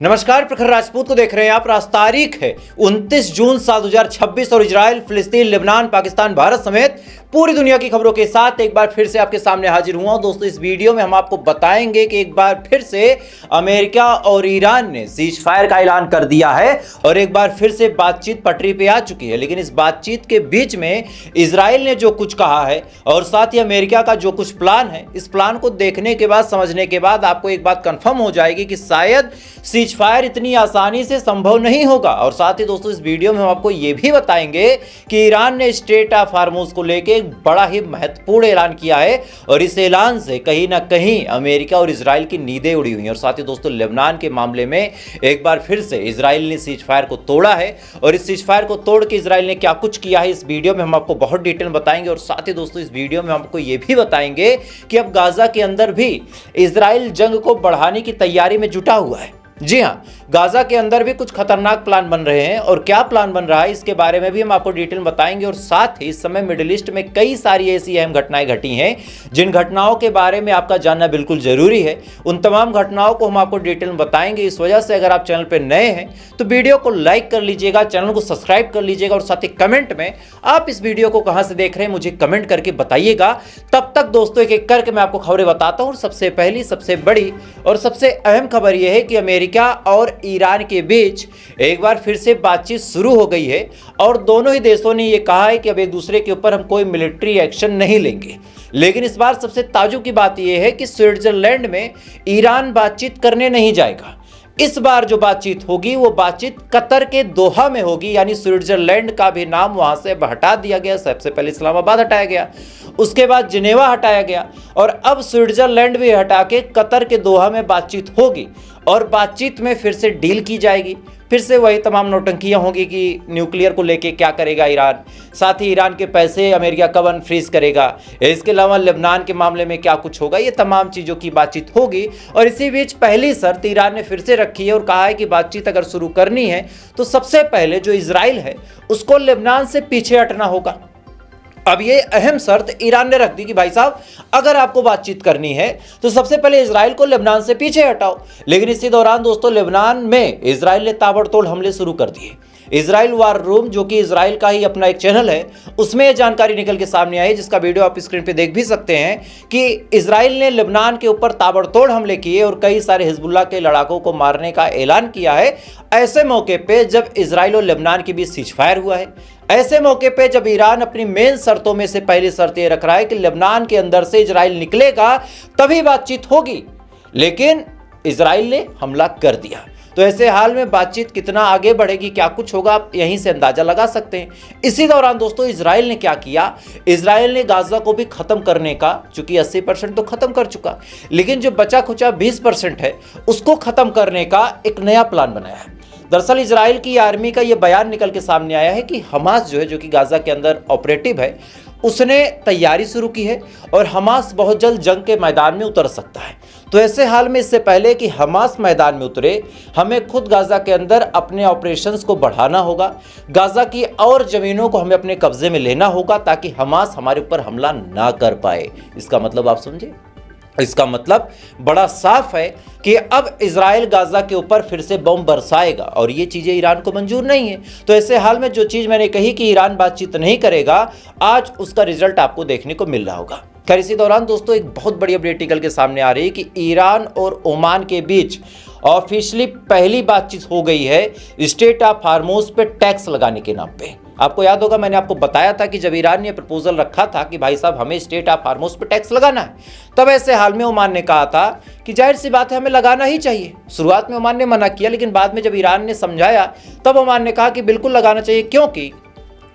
नमस्कार, प्रखर राजपूत को देख रहे हैं आप। आज तारीख है 29 जून साल 2026 और इजराइल, फिलिस्तीन, लेबनान, पाकिस्तान, भारत समेत पूरी दुनिया की खबरों के साथ एक बार फिर से आपके सामने हाजिर हुआ हूं। दोस्तों, इस वीडियो में हम आपको बताएंगे कि एक बार फिर से अमेरिका और ईरान ने सीज फायर का ऐलान कर दिया है और एक बार फिर से बातचीत पटरी पे आ चुकी है। लेकिन इस बातचीत के बीच में इजराइल ने जो कुछ कहा है और साथ ही अमेरिका का जो कुछ प्लान है, इस प्लान को देखने के बाद, समझने के बाद आपको एक बात कंफर्म हो जाएगी कि शायद सीज फायर इतनी आसानी से संभव नहीं होगा। और साथ ही दोस्तों, इस वीडियो में हम आपको यह भी बताएंगे कि ईरान ने स्ट्रेट ऑफ हार्मोज को लेकर एक बड़ा ही महत्वपूर्ण ऐलान किया है और इस ऐलान से कहीं ना कहीं अमेरिका और इजराइल की नींदें उड़ी हुई हैं। और साथ ही दोस्तों, लेबनान के मामले में एक बार फिर से इजराइल ने सीज फायर को तोड़ा है और इस सीज फायर को तोड़ के इजराइल ने क्या कुछ किया है, इस वीडियो में हम आपको बहुत डिटेल बताएंगे। और साथ ही दोस्तों, इस वीडियो में हम आपको यह भी बताएंगे कि अब गाजा के अंदर भी इजराइल जंग को बढ़ाने की तैयारी में जुटा हुआ है। जी हाँ, गाजा के अंदर भी कुछ खतरनाक प्लान बन रहे हैं और क्या प्लान बन रहा है इसके बारे में भी हम आपको डिटेल बताएंगे। और साथ ही इस समय मिडिल ईस्ट में कई सारी ऐसी अहम घटनाएं घटी हैं जिन घटनाओं के बारे में आपका जानना बिल्कुल जरूरी है। उन तमाम घटनाओं को हम आपको डिटेल बताएंगे। इस वजह से अगर आप चैनल पर नए हैं तो वीडियो को लाइक कर लीजिएगा, चैनल को सब्सक्राइब कर लीजिएगा और साथ ही कमेंट में आप इस वीडियो को कहां से देख रहे हैं मुझे कमेंट करके बताइएगा। तब तक दोस्तों, एक एक करके मैं आपको खबरें बताता हूं। सबसे पहली, सबसे बड़ी और सबसे अहम खबर यह है कि अमेरिका और ईरान के बीच एक बार फिर से बातचीत शुरू हो गई है और दोनों ही देशों ने यह कहा है कि अब एक दूसरे के ऊपर हम कोई मिलिट्री एक्शन नहीं लेंगे। लेकिन इस बार सबसे ताज्जुब की बात यह है कि स्विट्जरलैंड में ईरान बातचीत करने नहीं जाएगा। इस बार जो बातचीत होगी वो बातचीत कतर के दोहा में होगी, यानी स्विट्जरलैंड का भी नाम वहां से हटा दिया गया। सबसे पहले इस्लामाबाद हटाया गया, उसके बाद जिनेवा हटाया गया और अब स्विट्जरलैंड भी हटा के कतर के दोहा में बातचीत होगी और बातचीत में फिर से डील की जाएगी। फिर से वही तमाम नौटंकियां होंगी कि न्यूक्लियर को लेके क्या करेगा ईरान, साथ ही ईरान के पैसे अमेरिका कब अनफ्रीज करेगा, इसके अलावा लेबनान के मामले में क्या कुछ होगा, ये तमाम चीज़ों की बातचीत होगी। और इसी बीच पहली शर्त ईरान ने फिर से रखी है और कहा है कि बातचीत अगर शुरू करनी है तो सबसे पहले जो इजराइल है उसको लेबनान से पीछे हटना होगा। अब ये अहम शर्त ईरान ने रख दी कि भाई साहब, अगर आपको बातचीत करनी है तो सबसे पहले इजराइल को लेबनान से पीछे हटाओ। लेकिन इसी दौरान दोस्तों, लेबनान में इजराइल ने ताबड़तोड़ हमले शुरू कर दिए। इजराइल वार रूम, जो कि इजराइल का ही अपना एक चैनल है, उसमें यह जानकारी निकल के सामने आई, जिसका वीडियो आप स्क्रीन पे देख भी सकते हैं कि इजराइल ने लेबनान के ऊपर ताबड़तोड़ हमले किए और कई सारे हिजबुल्लाह के लड़ाकों को मारने का ऐलान किया है। ऐसे मौके पे जब इजराइल और लेबनान के बीच सीज फायर हुआ है, ऐसे मौके पे जब ईरान अपनी मेन शर्तों में से पहली शर्त यह रख रहा है कि लेबनान के अंदर से इजराइल निकलेगा तभी बातचीत होगी, लेकिन इजराइल ने हमला कर दिया। तो ऐसे हाल में बातचीत कितना आगे बढ़ेगी, क्या कुछ होगा, आप यहीं से अंदाजा लगा सकते हैं। इसी दौरान दोस्तों, इजराइल ने क्या किया, इजराइल ने गाजा को भी खत्म करने का, चूंकि 80% तो खत्म कर चुका, लेकिन जो बचा खुचा 20% है उसको खत्म करने का एक नया प्लान बनाया है। दरअसल इजराइल की आर्मी का यह बयान निकल के सामने आया है कि हमास जो है, जो कि गाजा के अंदर ऑपरेटिव है, उसने तैयारी शुरू की है और हमास बहुत जल्द जंग के मैदान में उतर सकता है। तो ऐसे हाल में, इससे पहले कि हमास मैदान में उतरे, हमें खुद गाजा के अंदर अपने ऑपरेशंस को बढ़ाना होगा। गाजा की और जमीनों को हमें अपने कब्जे में लेना होगा ताकि हमास हमारे ऊपर हमला ना कर पाए। इसका मतलब आप समझे, इसका मतलब बड़ा साफ है कि अब इजराइल गाजा के ऊपर फिर से बम बरसाएगा और ये चीज़ें ईरान को मंजूर नहीं है। तो ऐसे हाल में जो चीज़ मैंने कही कि ईरान बातचीत नहीं करेगा, आज उसका रिजल्ट आपको देखने को मिल रहा होगा। खैर, इसी दौरान दोस्तों, एक बहुत बड़ी अपडेट निकल के सामने आ रही है कि ईरान और ओमान के बीच ऑफिशियली पहली बातचीत हो गई है स्ट्रेट ऑफ हार्मोज पे टैक्स लगाने के नाम पे। आपको याद होगा, मैंने आपको बताया था कि जब ईरान ने प्रपोजल रखा था कि भाई साहब हमें स्ट्रेट ऑफ हार्मोज पे टैक्स लगाना है, तब ऐसे हाल में ओमान ने कहा था कि जाहिर सी बात है हमें लगाना ही चाहिए। शुरुआत में ओमान ने मना किया, लेकिन बाद में जब ईरान ने समझाया तब ओमान ने कहा कि बिल्कुल लगाना चाहिए, क्योंकि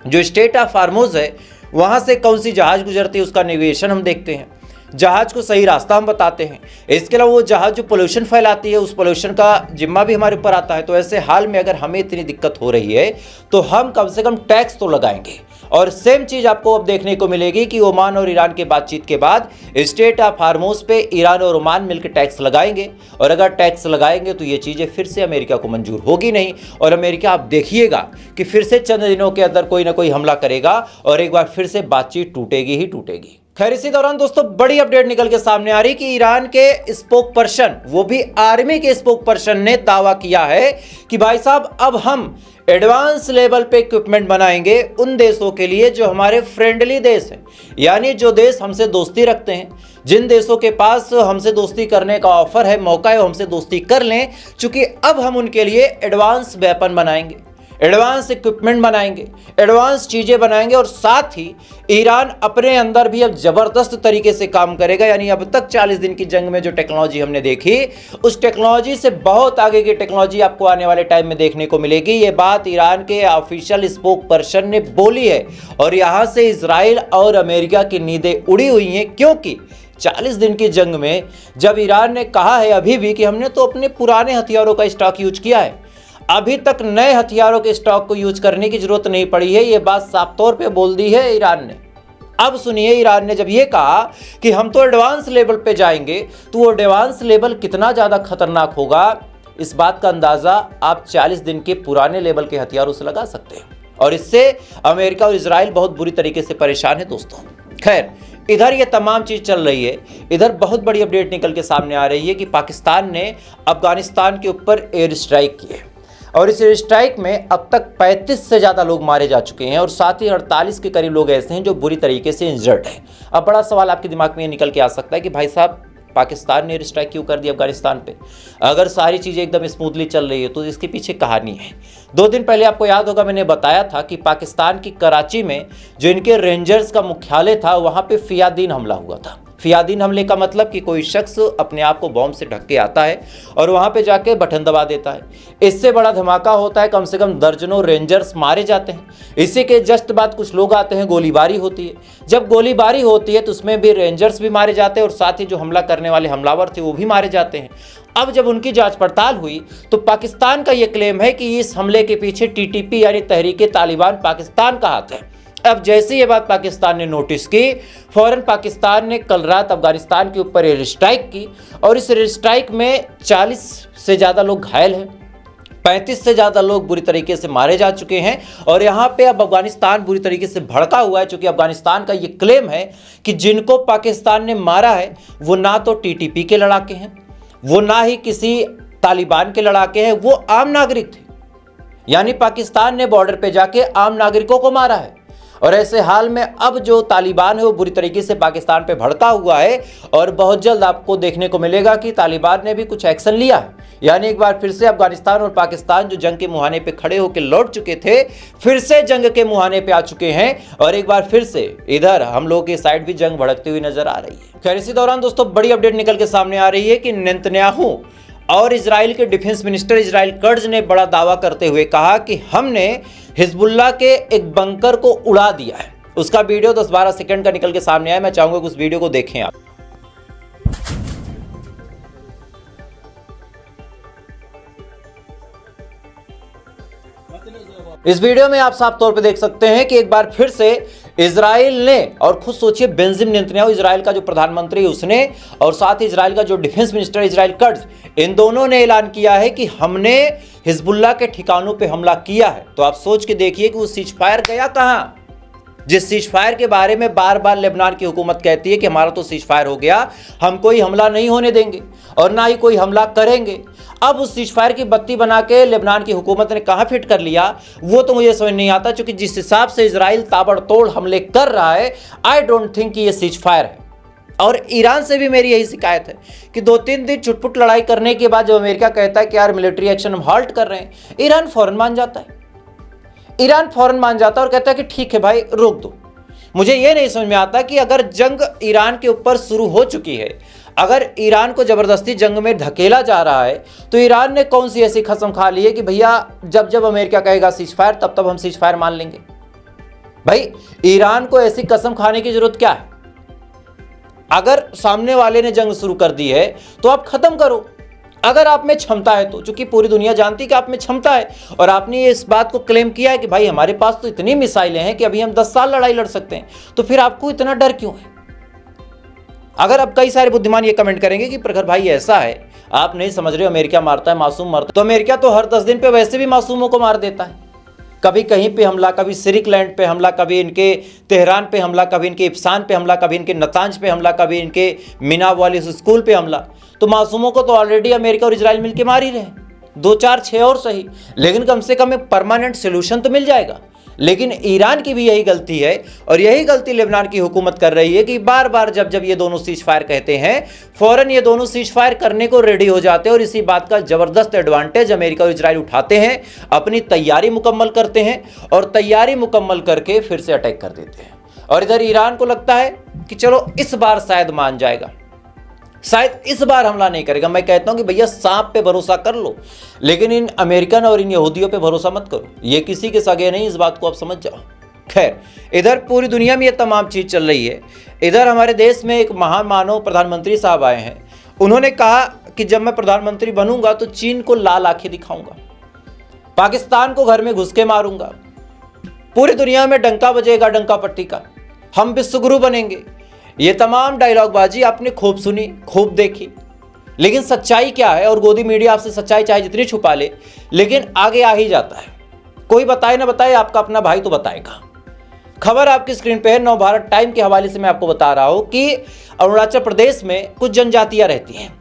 जो स्ट्रेट ऑफ हार्मोज है वहाँ से कौन सी जहाज गुजरती है उसका नेविगेशन हम देखते हैं, जहाज को सही रास्ता हम बताते हैं। इसके अलावा वो जहाज जो पोल्यूशन फैलाती है, उस पोल्यूशन का जिम्मा भी हमारे ऊपर आता है। तो ऐसे हाल में अगर हमें इतनी दिक्कत हो रही है तो हम कम से कम टैक्स तो लगाएंगे। और सेम चीज़ आपको अब देखने को मिलेगी कि ओमान और ईरान के बातचीत के बाद स्ट्रेट ऑफ हार्मोज पे ईरान और ओमान मिलकर टैक्स लगाएंगे। और अगर टैक्स लगाएंगे तो ये चीज़ें फिर से अमेरिका को मंजूर होगी नहीं और अमेरिका, आप देखिएगा कि फिर से चंद दिनों के अंदर कोई ना कोई हमला करेगा और एक बार फिर से बातचीत टूटेगी ही टूटेगी। खैर इसी दौरान दोस्तों बड़ी अपडेट निकल के सामने आ रही कि ईरान के स्पोक पर्सन, वो भी आर्मी के स्पोक पर्सन ने दावा किया है कि भाई साहब अब हम एडवांस लेवल पे इक्विपमेंट बनाएंगे उन देशों के लिए जो हमारे फ्रेंडली देश हैं, यानी जो देश हमसे दोस्ती रखते हैं, जिन देशों के पास हमसे दोस्ती करने का ऑफर है, मौका है, वो हमसे दोस्ती कर लें, चूंकि अब हम उनके लिए एडवांस वेपन बनाएंगे, एडवांस इक्विपमेंट बनाएंगे, एडवांस चीज़ें बनाएंगे और साथ ही ईरान अपने अंदर भी अब ज़बरदस्त तरीके से काम करेगा। यानी अब तक 40 दिन की जंग में जो टेक्नोलॉजी हमने देखी, उस टेक्नोलॉजी से बहुत आगे की टेक्नोलॉजी आपको आने वाले टाइम में देखने को मिलेगी। ये बात ईरान के ऑफिशियल स्पोक पर्सन ने बोली है और यहाँ से इजराइल और अमेरिका की नींदें उड़ी हुई हैं, क्योंकि 40 दिन की जंग में जब ईरान ने कहा है अभी भी कि हमने तो अपने पुराने हथियारों का स्टॉक यूज किया है, अभी तक नए हथियारों के स्टॉक को यूज करने की जरूरत नहीं पड़ी है, ये बात साफ तौर पे बोल दी है ईरान ने। अब सुनिए, ईरान ने जब ये कहा कि हम तो एडवांस लेवल पे जाएंगे, तो वो एडवांस लेवल कितना ज़्यादा खतरनाक होगा, इस बात का अंदाज़ा आप 40 दिन के पुराने लेवल के हथियारों से लगा सकते हैं। और इससे अमेरिका और इजराइल बहुत बुरी तरीके से परेशान है दोस्तों। खैर इधर ये तमाम चीज़ चल रही है, इधर बहुत बड़ी अपडेट निकल के सामने आ रही है कि पाकिस्तान ने अफगानिस्तान के ऊपर एयर स्ट्राइक की है और इस एयर स्ट्राइक में अब तक 35 से ज़्यादा लोग मारे जा चुके हैं और साथ ही 48 के करीब लोग ऐसे हैं जो बुरी तरीके से इंजर्ड हैं। अब बड़ा सवाल आपके दिमाग में ये निकल के आ सकता है कि भाई साहब पाकिस्तान ने एयर स्ट्राइक क्यों कर दी अफगानिस्तान पे? अगर सारी चीज़ें एकदम स्मूथली चल रही है तो इसके पीछे कहानी है। 2 दिन पहले आपको याद होगा मैंने बताया था कि पाकिस्तान की कराची में जो इनके रेंजर्स का मुख्यालय था, वहाँ पे फियादीन हमला हुआ था। फियादीन हमले का मतलब कि कोई शख्स अपने आप को बॉम्ब से ढक के आता है और वहाँ पे जाके बटन दबा देता है। इससे बड़ा धमाका होता है, कम से कम दर्जनों रेंजर्स मारे जाते हैं। इसी के जस्ट बाद कुछ लोग आते हैं, गोलीबारी होती है। जब गोलीबारी होती है तो उसमें भी रेंजर्स भी मारे जाते हैं और साथ ही जो हमला करने वाले हमलावर थे वो भी मारे जाते हैं। अब जब उनकी जांच पड़ताल हुई तो पाकिस्तान का ये क्लेम है कि इस हमले के पीछे टीटीपी यानी तहरीके तालिबान पाकिस्तान का हाथ है। अब जैसे ये बात पाकिस्तान ने नोटिस की, फौरन पाकिस्तान ने कल रात अफगानिस्तान के ऊपर एयर स्ट्राइक की और इस एयर स्ट्राइक में 40 से ज़्यादा लोग घायल हैं, 35 से ज़्यादा लोग बुरी तरीके से मारे जा चुके हैं। और यहाँ पे अब अफगानिस्तान बुरी तरीके से भड़का हुआ है, क्योंकि अफगानिस्तान का ये क्लेम है कि जिनको पाकिस्तान ने मारा है वो ना तो टीटीपी के लड़ाके हैं, वो ना ही किसी तालिबान के लड़ाके हैं, वो आम नागरिक थे। यानी पाकिस्तान ने बॉर्डर पे जाके आम नागरिकों को मारा है। और ऐसे हाल में अब जो तालिबान है वो बुरी तरीके से पाकिस्तान पे भड़का हुआ है और बहुत जल्द आपको देखने को मिलेगा कि तालिबान ने भी कुछ एक्शन लिया है। यानी एक बार फिर से अफगानिस्तान और पाकिस्तान जो जंग के मुहाने पे खड़े होकर लौट चुके थे, फिर से जंग के मुहाने पे आ चुके हैं और एक बार फिर से इधर हम लोगों की साइड भी जंग भड़कती हुई नजर आ रही है। खैर इसी दौरान दोस्तों बड़ी अपडेट निकल के सामने आ रही है कि नेतन्याहू और इजराइल के डिफेंस मिनिस्टर इजराइल कर्ज ने बड़ा दावा करते हुए कहा कि हमने हिजबुल्लाह के एक बंकर को उड़ा दिया है। उसका वीडियो 10-12 सेकंड का निकल के सामने आया, मैं चाहूंगा कि उस वीडियो को देखें आप। इस वीडियो में आप साफ तौर पे देख सकते हैं कि एक बार फिर से इजराइल ने, और खुद सोचिए बेंजामिन नेतन्याहू इजराइल का जो प्रधानमंत्री उसने और साथ ही इजराइल का जो डिफेंस मिनिस्टर इजराइल कर्ज, इन दोनों ने ऐलान किया है कि हमने हिजबुल्लाह के ठिकानों पे हमला किया है। तो आप सोच के देखिए कि वो सीज फायर गया कहां, जिस सीज फायर के बारे में बार बार लेबनान की हुकूमत कहती है कि हमारा तो सीज फायर हो गया, हम कोई हमला नहीं होने देंगे और ना ही कोई हमला करेंगे। अब उस सीज फायर की बत्ती बना के लेबनान की हुकूमत ने कहां फिट कर लिया, वो तो मुझे समझ नहीं आता, क्योंकि जिस हिसाब से इजराइल ताबड़तोड़ हमले कर रहा है, आई डोंट थिंक कि ये सीज फायर है। और ईरान से भी मेरी यही शिकायत है कि 2-3 दिन छुटपुट लड़ाई करने के बाद जब अमेरिका कहता है कि यार मिलिट्री एक्शन हम हाल्ट कर रहे हैं, ईरान फौरन मान जाता है। ईरान फौरन मान जाता है और कहता है कि ठीक है भाई रोक दो। मुझे ये नहीं समझ में आता कि अगर जंग ईरान के ऊपर शुरू हो चुकी है, अगर ईरान को जबरदस्ती जंग में धकेला जा रहा है, तो ईरान ने कौन सी ऐसी कसम खा ली है कि भैया जब जब अमेरिका कहेगा सीज फायर तब तब हम सीज फायर मान लेंगे। भाई ईरान को ऐसी कसम खाने की जरूरत क्या है? अगर सामने वाले ने जंग शुरू कर दी है तो आप खत्म करो, अगर आप में क्षमता है तो। चूंकि पूरी दुनिया जानती है कि आप में क्षमता है और आपने इस बात को क्लेम किया है कि भाई हमारे पास तो इतनी मिसाइलें हैं कि अभी हम 10 साल लड़ाई लड़ सकते हैं, तो फिर आपको इतना डर क्यों है? अगर अब कई सारे बुद्धिमान ये कमेंट करेंगे कि प्रखर भाई ऐसा है, आप नहीं समझ रहे, अमेरिका मारता है मासूम मरता है, तो अमेरिका तो हर 10 दिन पे वैसे भी मासूमों को मार देता है। कभी कहीं पे हमला, कभी सिरिकलैंड पे हमला, कभी इनके तेहरान पे हमला, कभी इनके इफ्सान पे हमला, कभी इनके नतांज पे हमला, कभी इनके मिनाब वाली स्कूल पे हमला। तो मासूमों को तो ऑलरेडी अमेरिका और इजराइल मिलकर मार ही रहे हैं, 2 4 6 और सही, लेकिन कम से कम एक परमानेंट सोल्यूशन तो मिल जाएगा। लेकिन ईरान की भी यही गलती है और यही गलती लेबनान की हुकूमत कर रही है कि बार बार जब ये दोनों सीज फायर कहते हैं, फौरन ये दोनों सीज फायर करने को रेडी हो जाते हैं और इसी बात का जबरदस्त एडवांटेज अमेरिका और इजराइल उठाते हैं, अपनी तैयारी मुकम्मल करते हैं और तैयारी मुकम्मल करके फिर से अटैक कर देते हैं। और इधर ईरान को लगता है कि चलो इस बार शायद मान जाएगा, शायद इस बार हमला नहीं करेगा। मैं कहता हूं कि भैया सांप पे भरोसा कर लो, लेकिन इन अमेरिकन और इन यहूदियों पे भरोसा मत करो, ये किसी के सगे नहीं, इस बात को आप समझ जाओ। खैर, इधर पूरी दुनिया में ये तमाम चीज़ चल रही है। इधर हमारे देश में एक महामानव प्रधानमंत्री साहब आए हैं, उन्होंने कहा कि जब मैं प्रधानमंत्री बनूंगा तो चीन को लाल आंखें दिखाऊंगा, पाकिस्तान को घर में घुस के मारूंगा, पूरी दुनिया में डंका बजेगा, डंका पट्टी का, हम विश्वगुरु बनेंगे। ये तमाम डायलॉगबाजी आपने खूब सुनी, खूब देखी, लेकिन सच्चाई क्या है? और गोदी मीडिया आपसे सच्चाई चाहे जितनी छुपा ले, लेकिन आगे आ ही जाता है। कोई बताए ना बताए, आपका अपना भाई तो बताएगा। खबर आपकी स्क्रीन पे है, नवभारत टाइम के हवाले से मैं आपको बता रहा हूं कि अरुणाचल प्रदेश में कुछ जनजातियां रहती हैं।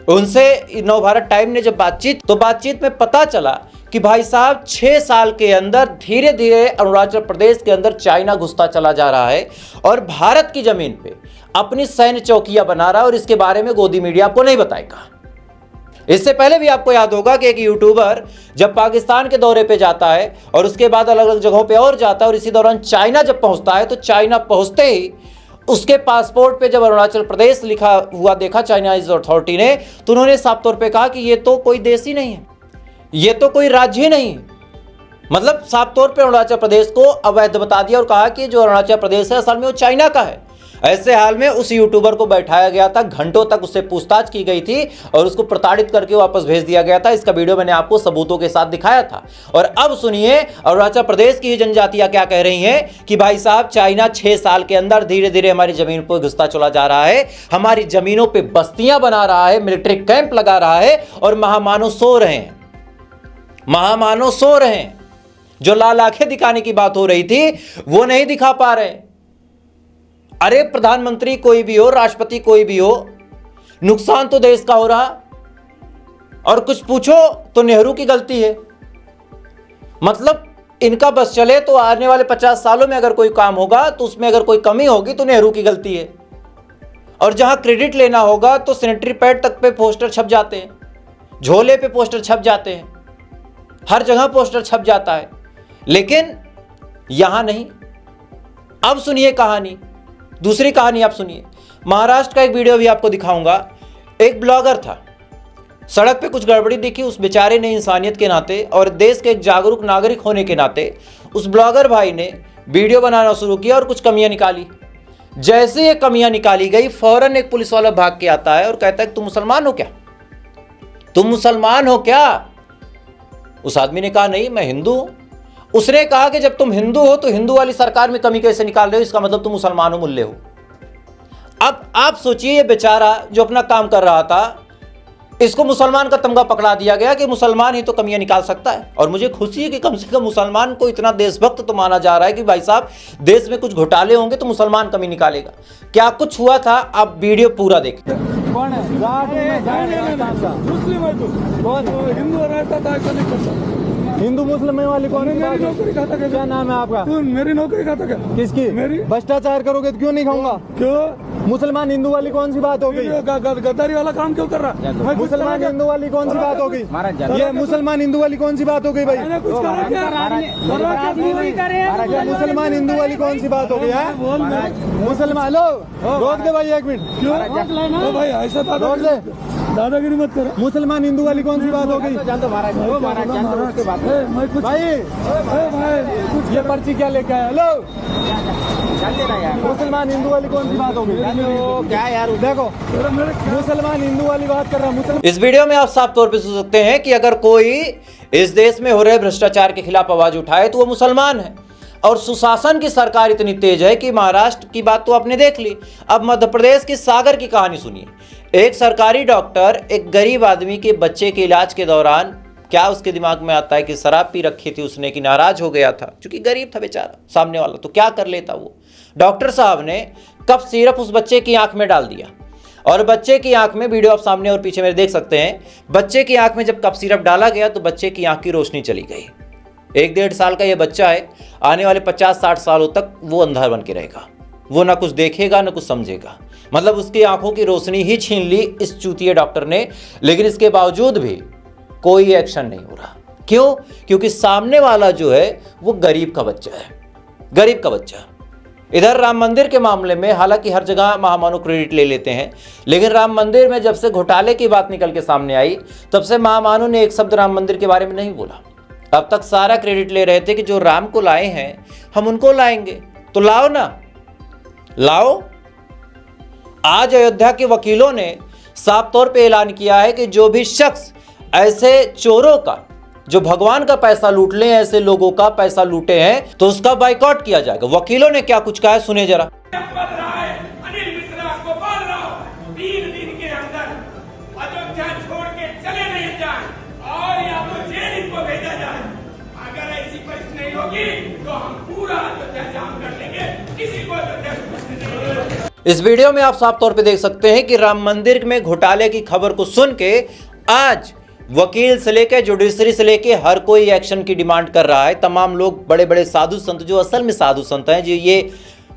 उनसे नवभारत टाइम ने जब बातचीत में पता चला कि भाई साहब 6 साल के अंदर धीरे धीरे अरुणाचल प्रदेश के अंदर चाइना घुसता चला जा रहा है और भारत की जमीन पे अपनी सैन्य चौकियां बना रहा है, और इसके बारे में गोदी मीडिया आपको नहीं बताएगा। इससे पहले भी आपको याद होगा कि एक यूट्यूबर जब पाकिस्तान के दौरे पे जाता है और उसके बाद अलग अलग जगहों पे और जाता है, और इसी दौरान चाइना जब पहुंचता है तो चाइना पहुंचते ही उसके पासपोर्ट पे जब अरुणाचल प्रदेश लिखा हुआ देखा चाइनीज अथॉरिटी ने, तो उन्होंने साफ तौर पे कहा कि ये तो कोई देश ही नहीं है, ये तो कोई राज्य ही नहीं है। मतलब साफ तौर पे अरुणाचल प्रदेश को अवैध बता दिया और कहा कि जो अरुणाचल प्रदेश है असल में वो चाइना का है। ऐसे हाल में उस यूट्यूबर को बैठाया गया था, घंटों तक उससे पूछताछ की गई थी और उसको प्रताड़ित करके वापस भेज दिया गया था। इसका वीडियो मैंने आपको सबूतों के साथ दिखाया था। और अब सुनिए अरुणाचल प्रदेश की जनजातियां क्या कह रही हैं कि भाई साहब चाइना 6 साल के अंदर धीरे धीरे हमारी जमीन पर घुसता चला जा रहा है, हमारी जमीनों पर बस्तियां बना रहा है, मिलिट्री कैंप लगा रहा है, और महामानव सो रहे हैं, महामानव सो रहे हैं। जो लाल आंखें दिखाने की बात हो रही थी वो नहीं दिखा पा रहे। अरे प्रधानमंत्री कोई भी हो, राष्ट्रपति कोई भी हो, नुकसान तो देश का हो रहा, और कुछ पूछो तो नेहरू की गलती है। मतलब इनका बस चले तो आने वाले 50 सालों में अगर कोई काम होगा तो उसमें अगर कोई कमी होगी तो नेहरू की गलती है, और जहां क्रेडिट लेना होगा तो सैनिटरी पैड तक पे पोस्टर छप जाते हैं, झोले पे पोस्टर छप जाते हैं, हर जगह पोस्टर छप जाता है, लेकिन यहां नहीं। अब सुनिए कहानी, दूसरी कहानी आप सुनिए। महाराष्ट्र का एक वीडियो भी आपको दिखाऊंगा। एक ब्लॉगर था, सड़क पे कुछ गड़बड़ी दिखी, उस बेचारे ने इंसानियत के नाते और देश के एक जागरूक नागरिक होने के नाते उस ब्लॉगर भाई ने वीडियो बनाना शुरू किया और कुछ कमियां निकाली। जैसे ये कमियां निकाली गई, फौरन एक पुलिस वाला भाग के आता है और कहता है तुम मुसलमान हो क्या, तुम मुसलमान हो क्या? उस आदमी ने कहा नहीं, मैं हिंदू हूं। उसने कहा कि जब तुम हिंदू हो तो हिंदू वाली सरकार में कमी कैसे निकाल रहे हो, इसका मतलब तुम मुसलमान हो, मुल्ले हो। अब आप सोचिए ये बेचारा जो अपना काम कर रहा था, इसको मुसलमान का तमगा पकड़ा दिया गया कि मुसलमान ही तो कमियां निकाल सकता है। और मुझे खुशी है कि कम से कम मुसलमान को इतना देशभक्त तो माना जा रहा है कि भाई साहब देश में कुछ घोटाले होंगे तो मुसलमान कमी निकालेगा। क्या कुछ हुआ था, आप वीडियो पूरा देखें। कौन है? मुस्लिम है तू? कौन? हिंदू रहता था, नहीं करता। हिंदू मुस्लिम वाली कौन है? मेरी नौकरी खाता क्या? क्या नाम है आपका? तू मेरी नौकरी खाता क्या? किसकी? मेरी। भ्रष्टाचार करोगे तो क्यों नहीं खाऊंगा? क्यों? मुसलमान हिंदू वाली कौन सी बात हो गई? गद्दारी वाला काम क्यों कर रहा? मुसलमान हिंदू वाली कौन सी बात हो गई? ये मुसलमान हिंदू वाली कौन सी बात हो गई भाई? मुसलमान हिंदू वाली कौन सी बात हो गई है? मुसलमान लो रोक दे भाई, 1 मिनट। क्यों भाई ऐसा रोक दे, दादागिरी मत करो। मुसलमान हिंदू वाली कौन सी बात हो गई? भाई ये पर्ची क्या लेके आया? हेलो, मुसलमान हिंदू वाली कौन सी बात हो गई? क्या यार, देखो मुसलमान हिंदू वाली बात कर रहा है। इस वीडियो में आप साफ तौर पे सुन सकते हैं कि अगर कोई इस देश में हो रहे भ्रष्टाचार के खिलाफ आवाज उठाए तो वो मुसलमान है। और सुशासन की सरकार इतनी तेज है कि महाराष्ट्र की बात तो आपने देख ली, अब मध्य प्रदेश की सागर की कहानी सुनिए। एक सरकारी डॉक्टर एक गरीब आदमी के बच्चे के इलाज के दौरान क्या उसके दिमाग में आता है कि शराब पी रखी थी उसने, कि नाराज हो गया था, क्योंकि गरीब था बेचारा सामने वाला, तो क्या कर लेता वो। डॉक्टर साहब ने कफ सिरप उस बच्चे की आंख में डाल दिया, और बच्चे की आंख में, वीडियो आप सामने और पीछे मेरे देख सकते हैं, बच्चे की आंख में जब कफ सिरप डाला गया तो बच्चे की आंख की रोशनी चली गई। 1-1.5 साल का ये बच्चा है, आने वाले 50-60 सालों तक वो अंधा बन के रहेगा, वो ना कुछ देखेगा ना कुछ समझेगा। मतलब उसकी आंखों की रोशनी ही छीन ली इस चूतिए डॉक्टर ने, लेकिन इसके बावजूद भी कोई एक्शन नहीं हो रहा। क्यों? क्योंकि सामने वाला जो है वो गरीब का बच्चा है, गरीब का बच्चा। इधर राम मंदिर के मामले में हालांकि हर जगह महामानव क्रेडिट ले लेते हैं, लेकिन राम मंदिर में जब से घोटाले की बात निकल के सामने आई तब से महामानव ने एक शब्द राम मंदिर के बारे में नहीं बोला। अब तक सारा क्रेडिट ले रहे थे कि जो राम को लाए हैं हम उनको लाएंगे, तो लाओ ना, लाओ। आज अयोध्या के वकीलों ने साफ तौर पे ऐलान किया है कि जो भी शख्स ऐसे चोरों का, जो भगवान का पैसा लूट ले, ऐसे लोगों का पैसा लूटे हैं, तो उसका बाइकआउट किया जाएगा। वकीलों ने क्या कुछ कहा है सुने जरा। अनिल मिश्रा को बोल रहा हूं 3 दिन के अंदर अयोध्या छोड़ के चले नहीं जाए और या तो जेल इनको भेजा जाए। अगर ऐसी परिस्थिति नहीं होगी तो हम पूरा अयोध्या जाम कर देंगे, किसी को अयोध्या नहीं होगा। इस वीडियो में आप साफ तौर पे देख सकते हैं कि राम मंदिर में घोटाले की खबर को सुन के आज वकील से लेकर जुडिशरी से लेकर हर कोई एक्शन की डिमांड कर रहा है। तमाम लोग, बड़े बड़े साधु संत, जो असल में साधु संत हैं, जो ये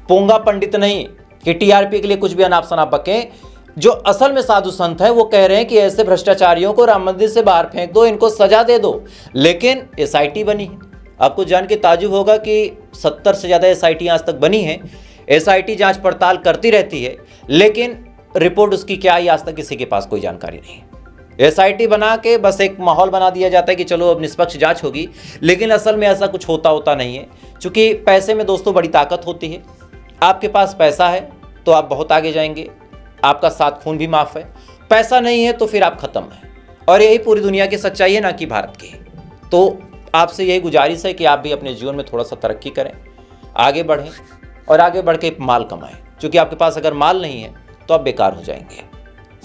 पोंगा पंडित नहीं कि टीआरपी के लिए कुछ भी अनाप शनाप बकें, जो असल में साधु संत हैं, वो कह रहे हैं कि ऐसे भ्रष्टाचारियों को राम मंदिर से बाहर फेंक दो, इनको सजा दे दो। लेकिन एसआईटी बनी है। आपको जान के ताजुब होगा कि 70 से ज़्यादा एसआईटी आज तक बनी है। एसआईटी जांच पड़ताल करती रहती है, लेकिन रिपोर्ट उसकी क्या आई आज तक किसी के पास कोई जानकारी नहीं है। एसआईटी बना के बस एक माहौल बना दिया जाता है कि चलो अब निष्पक्ष जांच होगी, लेकिन असल में ऐसा कुछ होता नहीं है। क्योंकि पैसे में दोस्तों बड़ी ताकत होती है। आपके पास पैसा है तो आप बहुत आगे जाएंगे, आपका सात खून भी माफ़ है। पैसा नहीं है तो फिर आप ख़त्म हैं, और यही पूरी दुनिया की सच्चाई है, ना कि भारत की। तो आपसे यही गुजारिश है कि आप भी अपने जीवन में थोड़ा सा तरक्की करें, आगे बढ़ें और आगे बढ़ के माल कमाएं। क्योंकि आपके पास अगर माल नहीं है तो आप बेकार हो जाएंगे,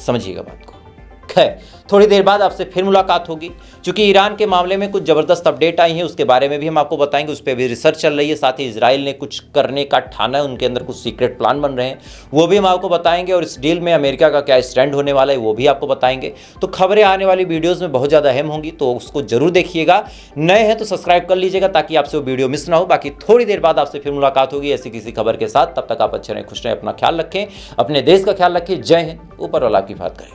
समझिएगा बात को। खैर, थोड़ी देर बाद आपसे फिर मुलाकात होगी। क्योंकि ईरान के मामले में कुछ ज़बरदस्त अपडेट आई हैं, उसके बारे में भी हम आपको बताएंगे। उस पर भी रिसर्च चल रही है। साथ ही इजराइल ने कुछ करने का ठाना है, उनके अंदर कुछ सीक्रेट प्लान बन रहे हैं, वो भी हम आपको बताएंगे। और इस डील में अमेरिका का क्या स्टैंड होने वाला है वो भी आपको बताएंगे। तो खबरें आने वाली वीडियोज़ में बहुत ज़्यादा अहम होंगी, तो उसको जरूर देखिएगा। नए हैं तो सब्सक्राइब कर लीजिएगा ताकि आपसे वो वीडियो मिस ना हो। बाकी थोड़ी देर बाद आपसे फिर मुलाकात होगी ऐसी किसी खबर के साथ। तब तक आप अच्छे रहें, खुश रहें, अपना ख्याल रखें, अपने देश का ख्याल रखें। जय हिंद, ऊपर वाला आपकी बात करें।